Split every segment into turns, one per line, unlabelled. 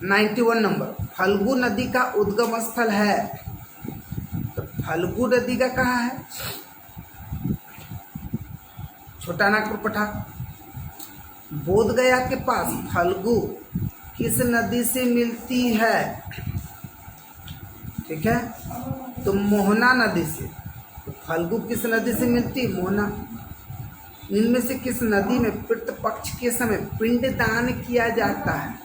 91 number, Phalgu नदी का उद्गम स्थल है। तो फल्गु नदी का कहाँ है? छोटा नागपुर पठार। बोध गया के पास फल्गु किस नदी से मिलती है? ठीक है, तो मोहना नदी से। तो फल्गु किस नदी से मिलती है? मोहना। इनमें से किस नदी में पितृपक्ष के समय पिंडदान किया जाता है?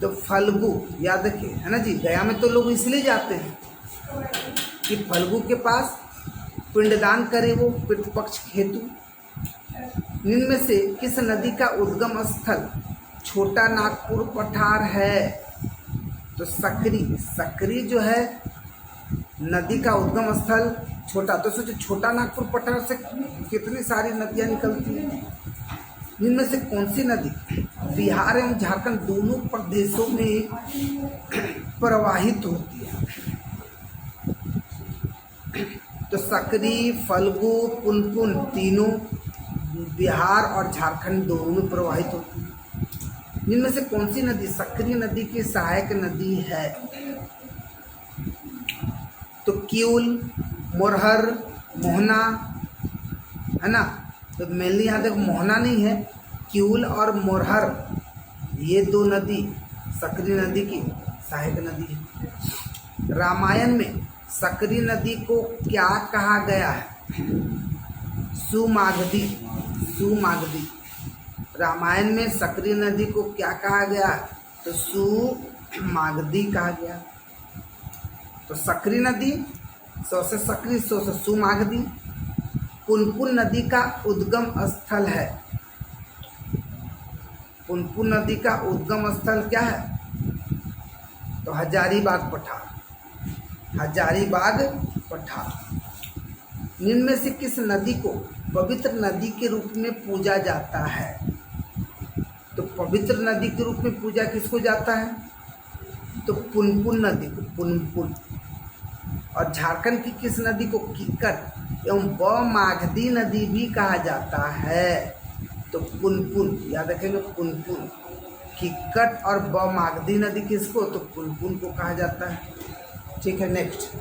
तो फल्गु, याद रखिए, है ना जी। गया में तो लोग इसलिए जाते हैं कि फल्गु के पास पिंडदान करे वो पितृपक्ष हेतु। इनमें से किस नदी का उद्गम स्थल छोटा नागपुर पठार है? तो सकरी जो है नदी का उद्गम स्थल छोटा। तो सोचो, छोटा नागपुर पठार से कितनी सारी नदियां निकलती हैं। इनमें से कौन सी नदी बिहार एवं झारखंड दोनों प्रदेशों में प्रवाहित होती है? तो सकरी, फल्गु, पुनपुन तीनों बिहार और झारखंड दोनों में प्रवाहित होती है। इनमें से कौन सी नदी सकरी नदी की सहायक नदी है? तो किउल, मोरहर, मोहना, है ना। तो मेनली यहाँ देखो मोहना नहीं है, किउल और मोरहर, ये दो नदी सकरी नदी की सहायक नदी है। रामायण में सकरी नदी को क्या कहा गया है? सुमागधी। रामायण में सकरी नदी को क्या कहा गया? तो सुमागधी कहा गया। तो सकरी नदी, सौ से सकरी, सौ से सुमागधी। पुनपुन नदी का उद्गम स्थल है। पुनपुन नदी का उद्गम स्थल क्या है? तो हजारीबाग पठार। इनमें से किस नदी को पवित्र नदी के रूप में पूजा जाता है? तो पवित्र नदी के रूप में पूजा किसको जाता है? तो पुनपुन नदी को, पुनपुन। और झारखंड की किस नदी को किक्कर एवं बमागधी नदी भी कहा जाता है? तो पुनपुन, याद रखेंगे पुनपुन। किक्कर और बमागधी नदी किसको? तो पुनपुन को कहा जाता है। ठीक है, नेक्स्ट।